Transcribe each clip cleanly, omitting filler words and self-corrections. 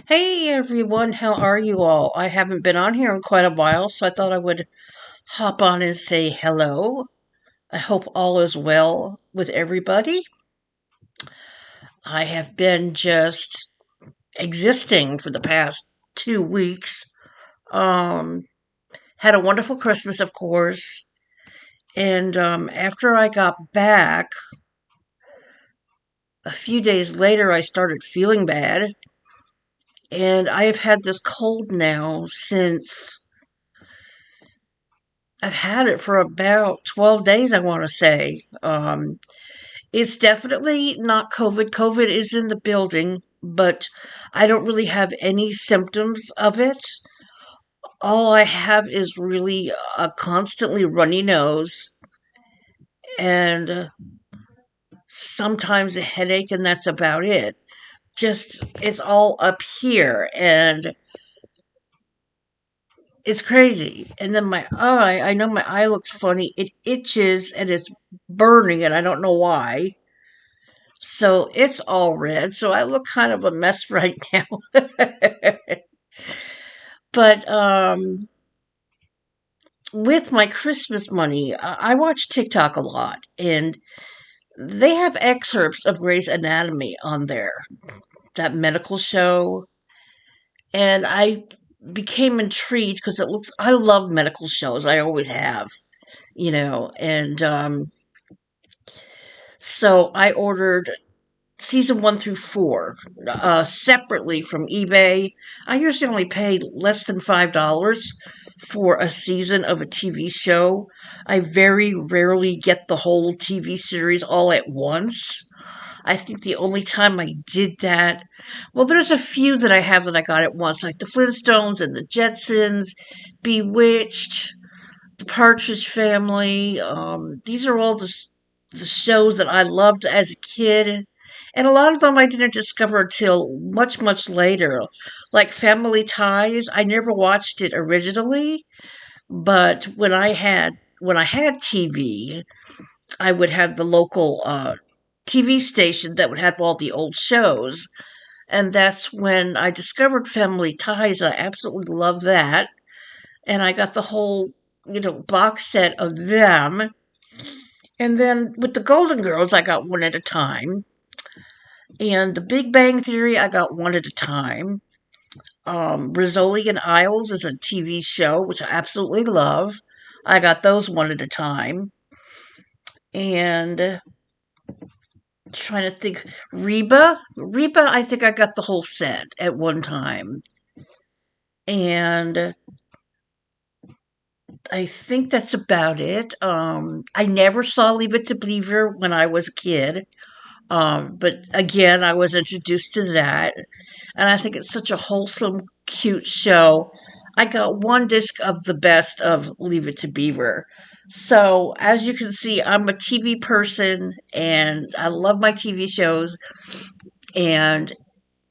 Hey everyone, how are you all? I haven't been on here in quite a while, so I thought I would hop on and say hello. I hope all is well with everybody. I have been just existing for the past 2 weeks. Um, had a wonderful Christmas, of course, and after I got back, a few days later, I started feeling bad, and I have had this cold now since I've had it for about 12 days, I want to say. It's definitely not COVID. COVID is in the building, but I don't really have any symptoms of it. All I have is really a constantly runny nose and sometimes a headache, and that's about it. Just, it's all up here, and it's crazy. And then my eye, I know my eye looks funny. It itches and it's burning, and I don't know why. So it's all red. So I look kind of a mess right now. But with my Christmas money, I watch TikTok a lot, and they have excerpts of Grey's Anatomy on there, that medical show. And I became intrigued because it looks, I love medical shows. I always have, and so I ordered season 1 through 4 separately from eBay. I usually only pay less than $5 for a season of a TV show. I very rarely get the whole TV series all at once. I think the only time I did that, well, there's a few that I have that I got at once, like the Flintstones and the Jetsons, Bewitched, the Partridge Family. These are all the shows that I loved as a kid. And a lot of them I didn't discover until much, much later. Like Family Ties, I never watched it originally, but when I had TV, I would have the local TV station that would have all the old shows. And that's when I discovered Family Ties. I absolutely love that. And I got the whole, box set of them. And then with the Golden Girls, I got one at a time. And the Big Bang Theory, I got one at a time. Rizzoli and Isles is a TV show, which I absolutely love. I got those one at a time. And trying to think, Reba, I think I got the whole set at one time. And I think that's about it. I never saw Leave It to Beaver when I was a kid. But again, I was introduced to that, and I think it's such a wholesome, cute show. I got one disc of the best of Leave It to Beaver. So, as you can see, I'm a TV person and I love my TV shows. And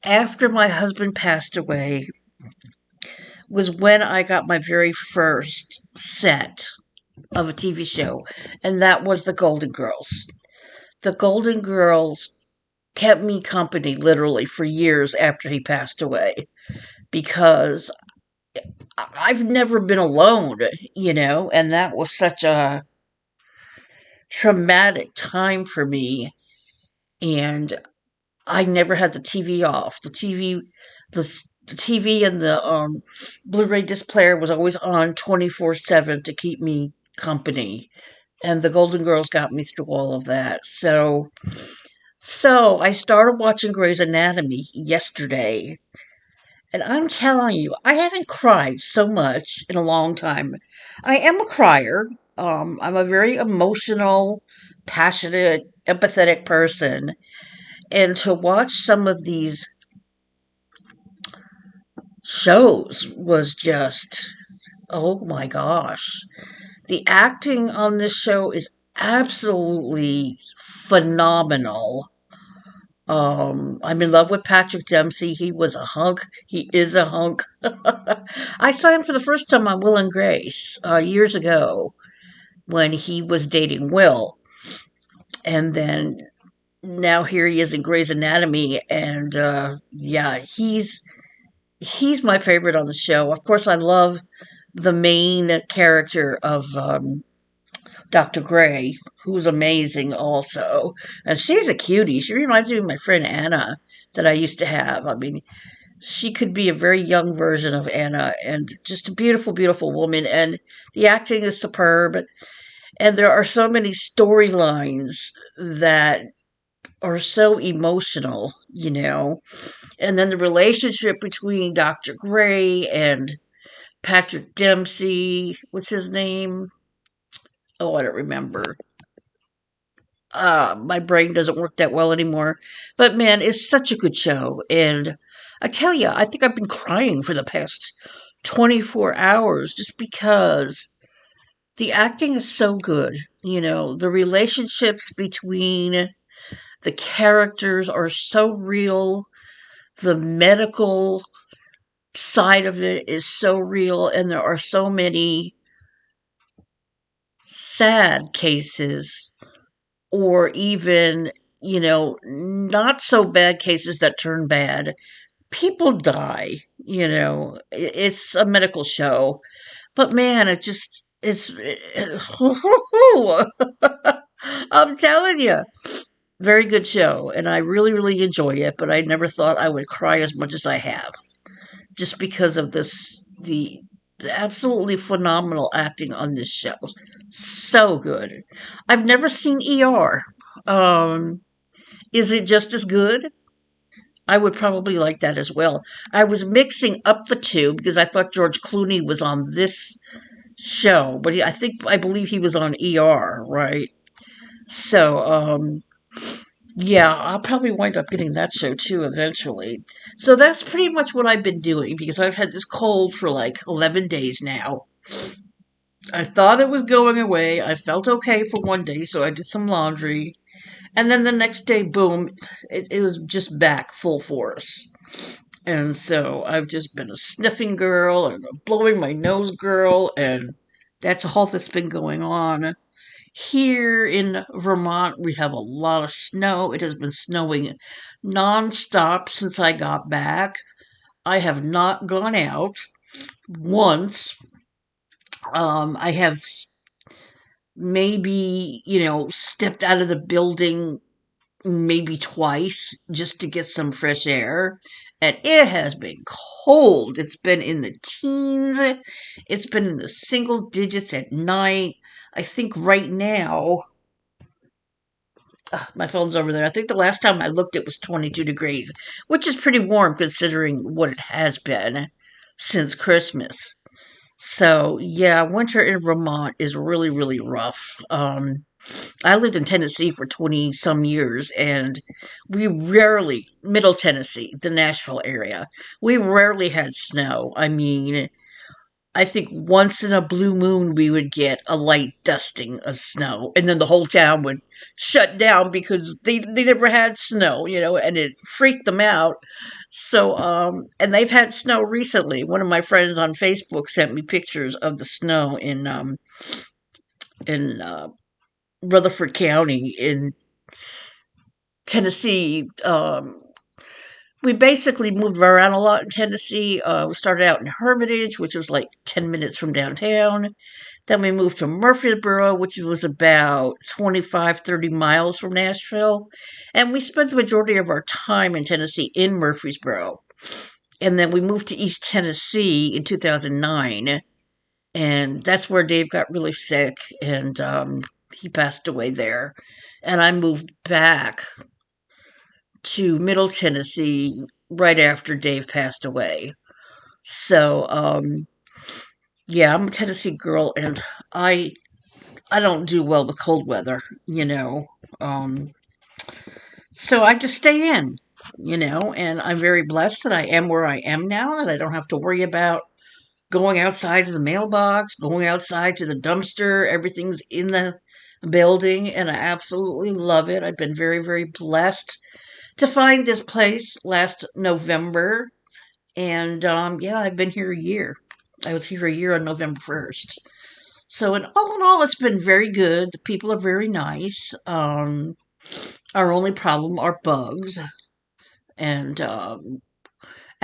after my husband passed away, was when I got my very first set of a TV show, and that was The Golden Girls. The Golden Girls kept me company literally for years after he passed away because I've never been alone, and that was such a traumatic time for me. And I never had the TV off. The TV and the Blu-ray disc player was always on 24/7 to keep me company. And the Golden Girls got me through all of that. So I started watching Grey's Anatomy yesterday, and I'm telling you, I haven't cried so much in a long time. I am a crier. I'm a very emotional, passionate, empathetic person, and to watch some of these shows was just, oh my gosh. The acting on this show is absolutely phenomenal. I'm in love with Patrick Dempsey. He was a hunk. He is a hunk. I saw him for the first time on Will and Grace years ago when he was dating Will, and then now here he is in Grey's Anatomy, and yeah, he's He's my favorite on the show. Of course, I love the main character of Dr. Gray, who's amazing also. And she's a cutie. She reminds me of my friend Anna that I used to have. I mean, she could be a very young version of Anna and just a beautiful, beautiful woman. And the acting is superb. And there are so many storylines that are so emotional, you know. And then the relationship between Dr. Gray and Patrick Dempsey, what's his name? Oh, I don't remember. My brain doesn't work that well anymore. But man, it's such a good show. And I tell you, I think I've been crying for the past 24 hours just because the acting is so good. You know, the relationships between the characters are so real. The medical side of it is so real. And there are so many sad cases or even, you know, not so bad cases that turn bad. People die, you know, it's a medical show, but man, I'm telling you, very good show, and I really, really enjoy it, but I never thought I would cry as much as I have, just because of the absolutely phenomenal acting on this show. So good. I've never seen ER. Um, is it just as good? I would probably like that as well. I was mixing up the two because I thought George Clooney was on this show, but I believe he was on ER, right? So, yeah, I'll probably wind up getting that show too eventually. So that's pretty much what I've been doing because I've had this cold for like 11 days now. I thought it was going away. I felt okay for one day, so I did some laundry. And then the next day, boom, it was just back full force. And so I've just been a sniffing girl and a blowing my nose girl, and that's all that's been going on. Here in Vermont, we have a lot of snow. It has been snowing nonstop since I got back. I have not gone out once. I have maybe, you know, stepped out of the building maybe twice just to get some fresh air. And it has been cold. It's been in the teens. It's been in the single digits at night. I think right now, my phone's over there. I think the last time I looked, it was 22 degrees, which is pretty warm considering what it has been since Christmas. So, yeah, winter in Vermont is really, really rough. I lived in Tennessee for 20 some years, and we rarely, Middle Tennessee, the Nashville area, we rarely had snow. I mean, I think once in a blue moon we would get a light dusting of snow, and then the whole town would shut down because they never had snow, you know, and it freaked them out. So, and they've had snow recently. One of my friends on Facebook sent me pictures of the snow in Rutherford County in Tennessee. We basically moved around a lot in Tennessee. We started out in Hermitage, which was like 10 minutes from downtown. Then we moved to Murfreesboro, which was about 25, 30 miles from Nashville. And we spent the majority of our time in Tennessee in Murfreesboro. And then we moved to East Tennessee in 2009. And that's where Dave got really sick and he passed away there. And I moved back to Middle Tennessee right after Dave passed away. So, yeah, I'm a Tennessee girl, and I I don't do well with cold weather, you know. Um, so I just stay in, you know, and I'm very blessed that I am where I am now, and I don't have to worry about going outside to the mailbox, going outside to the dumpster. Everything's in the building, and I absolutely love it. I've been very, very blessed to find this place last November. And yeah, I've been here a year. I was here a year on November 1st. So, in all, it's been very good. The people are very nice. Our only problem are bugs. And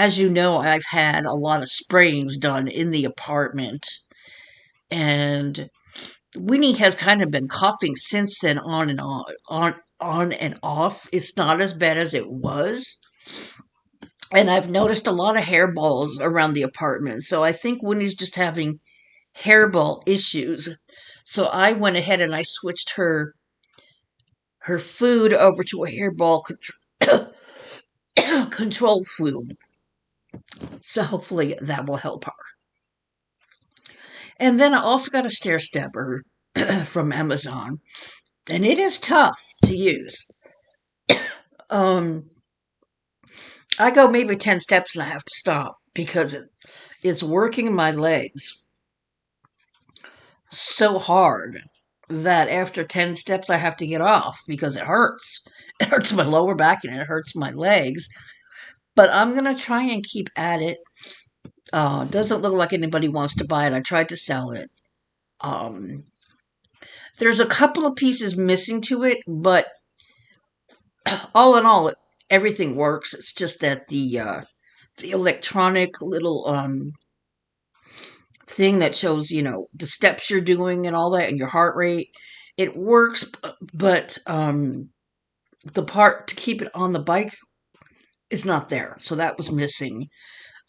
as you know, I've had a lot of sprayings done in the apartment, and Winnie has kind of been coughing since then, on and off. It's not as bad as it was, and I've noticed a lot of hairballs around the apartment. So I think Winnie's just having hairball issues. So I went ahead and I switched her food over to a hairball control food. So hopefully that will help her. And then I also got a stair stepper from Amazon, and it is tough to use. Um, I go maybe 10 steps and I have to stop because it's working my legs so hard that after 10 steps I have to get off because it hurts. It hurts my lower back and it hurts my legs. But I'm going to try and keep at it. Doesn't look like anybody wants to buy it. I tried to sell it. Um, there's a couple of pieces missing to it, but all in all, everything works. It's just that the electronic little thing that shows, the steps you're doing and all that and your heart rate, it works, but the part to keep it on the bike is not there. So that was missing.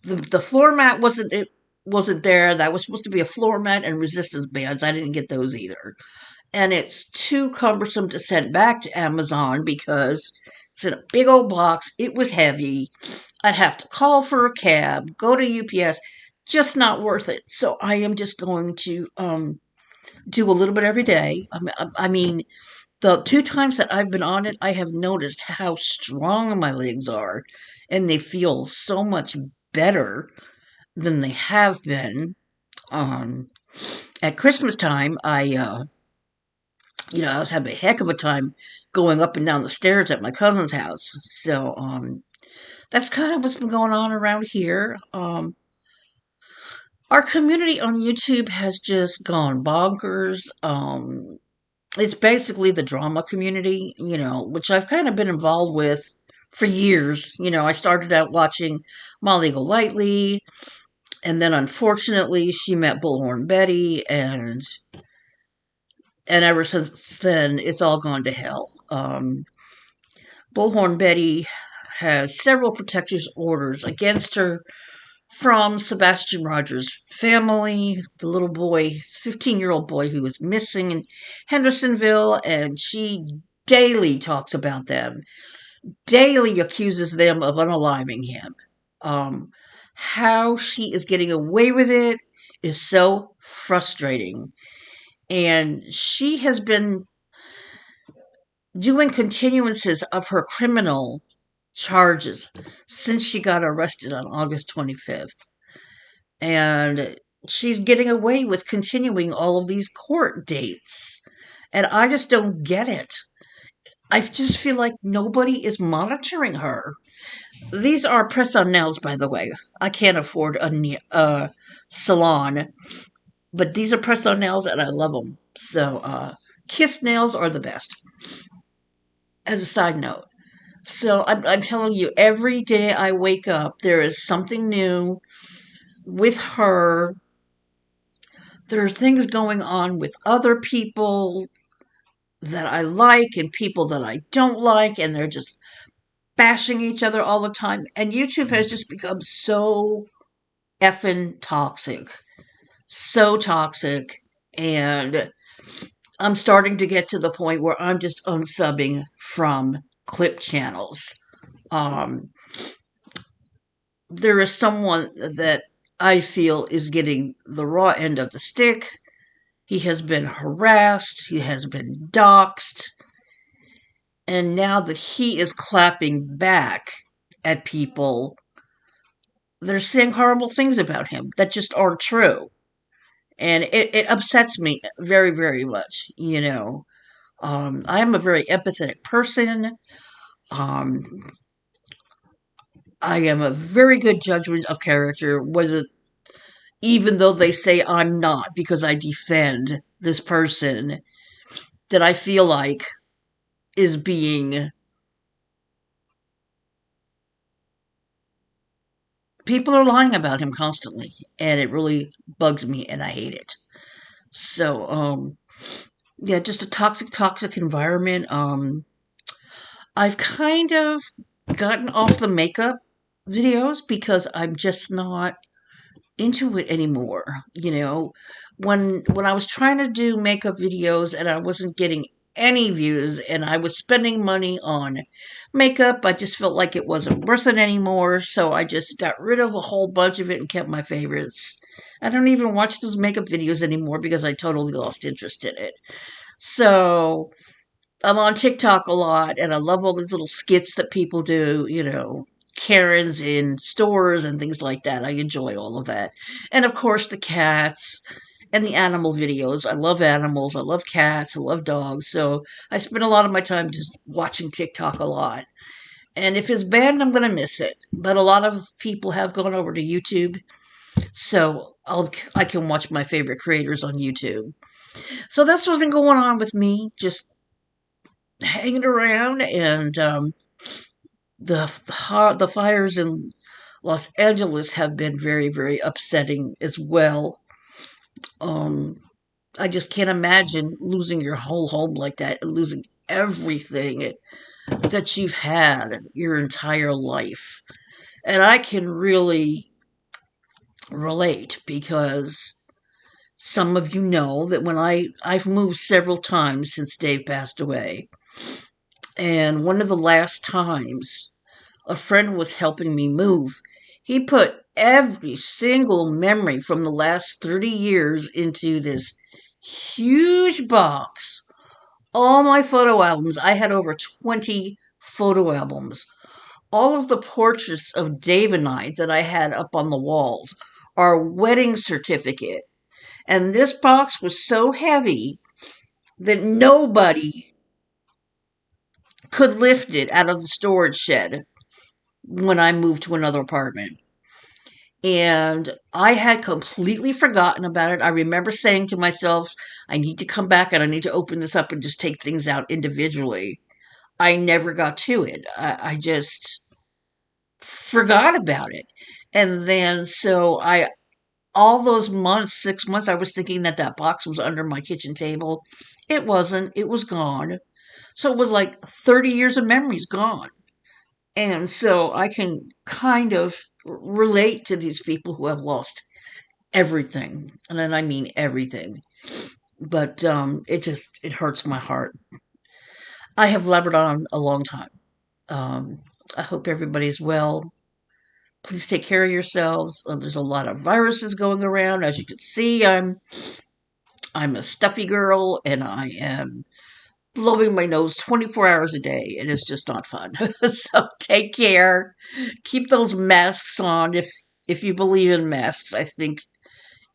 The floor mat wasn't there. That was supposed to be a floor mat and resistance bands. I didn't get those either. And it's too cumbersome to send back to Amazon because it's in a big old box. It was heavy. I'd have to call for a cab, go to UPS. Just not worth it. So I am just going to do a little bit every day. I mean, the 2 times that I've been on it, I have noticed how strong my legs are, and they feel so much better than they have been. Um, at Christmas time, I was having a heck of a time going up and down the stairs at my cousin's house. So, that's kind of what's been going on around here. Our community on YouTube has just gone bonkers. It's basically the drama community, which I've kind of been involved with for years. I started out watching Molly Golightly, and then unfortunately she met Bullhorn Betty, and ever since then it's all gone to hell. Bullhorn Betty has several protective orders against her from Sebastian Rogers' family, the little boy, 15-year-old boy who was missing in Hendersonville, and she daily talks about them, daily accuses them of unaliving him. How she is getting away with it is so frustrating. And she has been doing continuances of her criminal charges since she got arrested on August 25th. And she's getting away with continuing all of these court dates. And I just don't get it. I just feel like nobody is monitoring her. These are press on nails, by the way. I can't afford a salon, but these are press on nails and I love them. So, Kiss nails are the best, as a side note. So, I'm telling you, every day I wake up, there is something new with her. There are things going on with other people that I like and people that I don't like, and they're just bashing each other all the time. And YouTube has just become so effing toxic. So toxic. And I'm starting to get to the point where I'm just unsubbing from clip channels. Um, there is someone that I feel is getting the raw end of the stick. He has been harassed, he has been doxxed, and now that he is clapping back at people, they're saying horrible things about him that just aren't true. And it upsets me very, very much, I am a very empathetic person. Um, I am a very good judgment of character, whether even though they say I'm not, because I defend this person that I feel like is being People are lying about him constantly, and it really bugs me, and I hate it. So, yeah, just a toxic, toxic environment. I've kind of gotten off the makeup videos because I'm just not into it anymore. When I was trying to do makeup videos and I wasn't getting any views and I was spending money on makeup, I just felt like it wasn't worth it anymore. So I just got rid of a whole bunch of it and kept my favorites. I don't even watch those makeup videos anymore because I totally lost interest in it. So I'm on TikTok a lot and I love all these little skits that people do, Karens in stores and things like that. I enjoy all of that. And of course, the cats and the animal videos. I love animals. I love cats. I love dogs. So I spend a lot of my time just watching TikTok a lot. And if it's banned, I'm going to miss it. But a lot of people have gone over to YouTube. So I can watch my favorite creators on YouTube. So that's what's been going on with me. Just hanging around and the fires in Los Angeles have been very, very upsetting as well. Um, I just can't imagine losing your whole home like that, losing everything that you've had your entire life. And I can really relate because some of you know that when I've moved several times since Dave passed away. And one of the last times a friend was helping me move. He put every single memory from the last 30 years into this huge box. All my photo albums, I had over 20 photo albums. All of the portraits of Dave and I that I had up on the walls, our wedding certificate. And this box was so heavy that nobody could lift it out of the storage shed when I moved to another apartment. And I had completely forgotten about it. I remember saying to myself, I need to come back and I need to open this up and just take things out individually. I never got to it. I just forgot about it. And then, all those months, 6 months, I was thinking that that box was under my kitchen table. It wasn't, it was gone. So it was like 30 years of memories gone. And so I can kind of relate to these people who have lost everything. And then I mean everything. But it hurts my heart. I have labored on a long time. Um, I hope everybody's well. Please take care of yourselves. There's a lot of viruses going around. As you can see, I'm a stuffy girl and I am blowing my nose 24 hours a day. It is just not fun. So take care. Keep those masks on if you believe in masks. I think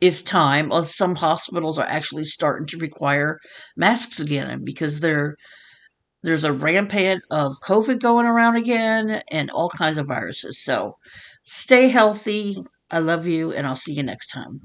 it's time. Some hospitals are actually starting to require masks again because there's a rampant of COVID going around again and all kinds of viruses. So stay healthy. I love you, and I'll see you next time.